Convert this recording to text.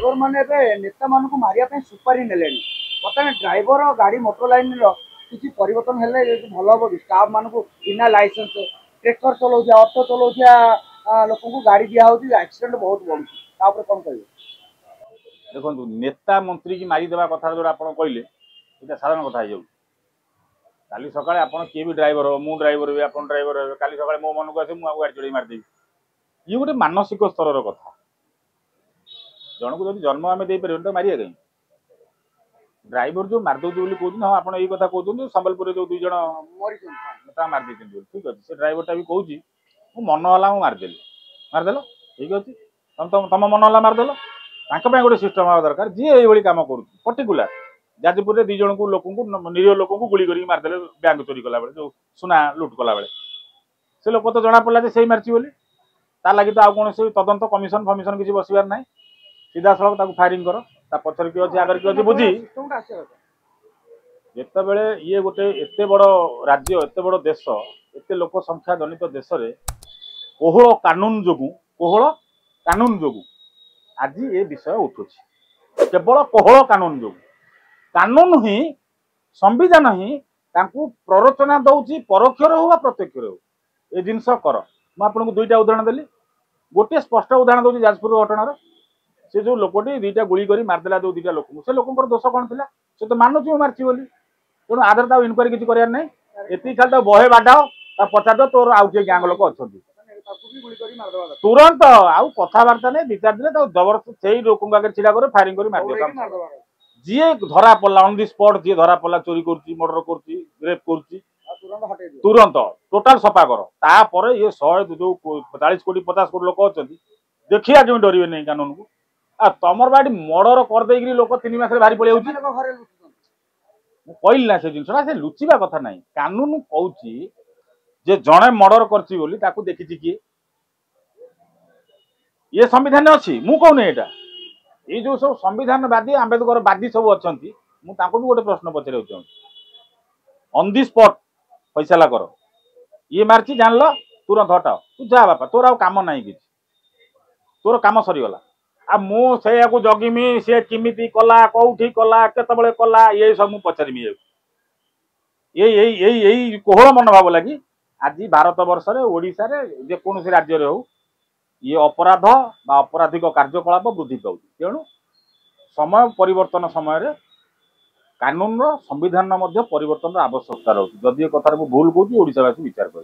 Driver माने नेता मान को मारिया सुपारी ने बर्तमान ड्राइवर गाड़ी मोटर लाइन किसी परिवर्तन हेल्ले भल हम कि स्टाफ मान को बिना लाइसेंस ट्रेक्टर चलाऊा ऑटो चलाऊा लोक गाड़ी दिया एक्सीडेंट बहुत बढ़ुवर कौन कह देखो नेता मंत्री की मारिदेवा कथा जो आप कहले ये साधारण कथा हो काली सकाଳେ ଆପଣ किए भी ड्राइवर हो मु ड्राइवर भी आप ड्राइवर हे काली सकाळे मो मन को आसे मु गाड़ी चढ़ी मारदेवी ये गोटे मानसिक स्तर कथा जन को जब जन्म आम दे पारे तो मारिया कहीं ड्राइवर जो मारदे बोली कहते हाँ आप कथा कहते संबलपुर जो दुई जन मारदे ठीक अच्छे से ड्राइवरटा भी कौच मन है मारदेली मारदेल ठीक अच्छे तुम मन है मारदेल गोटे सिस्टम हवा दरकार जी ये कम कर पर्टिकुलर जाजपुर में 2 जन को लोक निरीह लोक गुली कर मारदेले बैंक चोरी कला बेले जो सुना लुट कला बेले से लोक तो जना पड़ा से मारची बोली तार लगी तो आउ कौन तदंत कमिशन फमिशन किसी बसबार ना सीधा सड़क फायरिंग कर पचर किए अच्छे आगे किए अच्छे बुझी जिते ये गोटे एत बड़ राज्य एत बड़ देश एत लोक संख्या जनित देश में कोहल कानून जो आज ये विषय उठुची केवल कोहल कानून जो कानून ही संविधान ही प्ररोचना दौर परोक्ष हो प्रत्यक्ष हो ये जिनस कर मुझे 2टा उदाहरण देली गोटे स्पष्ट उदाहरण दूसरी जाजपुर घटनार से जो लोकटी 2टा गुली कर मारदेला जो 2टा लोक से लोक दोष कौन थी से तो मानुची मार्ची बोली तेणु आधार इनक्वारी किसी करार ना ये खाली बहे बाडाओ पचार तोर आउ किए गैंग लोक अच्छा तुरंत आउ कथबार्ता नहीं 2-4 दिन जबरदस्त से लोक आगे छिड़ा कर फायरिंग कर मार जी धरा पड़ा ऑन दि स्पॉट जी धरा पड़ा चोरी कर मर्डर कर तुरंत टोटाल सफा कर तापर ये 100 जो 40 कोटी 50 कोटी लोक अच्छा देखिया क्यों डरवे नहीं कानून को तमर बाड़ी मर्डर करदे लोक 3 मास भारी पड़े कहली ना से जिनसा से लुचिबा कथा नहीं कानून कौची जे जड़े मर्डर कर देखी किए ये संविधान अच्छी मु कहूनी यहाँ ये जो सब संविधानवादी आंबेडकर वादी सब अच्छा मुझे भी गोटे प्रश्न पचार चाहूँ ऑन दि स्पॉट फैसला कर ये मार्ची जान लो तुरंत हटाओ तू जा बापा तोर आउ काम ना कि तोर काम सरीगला आ मुझे जगिमी सी किमिति कला कौटी कला केतबले कला ये सब मुझे पचारमी यही कोहल मनोभाव लगी आज भारत वर्ष ओडिशा रे जेकोसी राज्य रे हो ये अपराध बा अपराधिक कार्यकलाप वृद्धि पाऊँ तेणु समय परिवर्तन समय कानून संविधान परिवर्तन आवश्यकता रही जदि कथार भूल कहूँ ओडिशावासी विचार कर।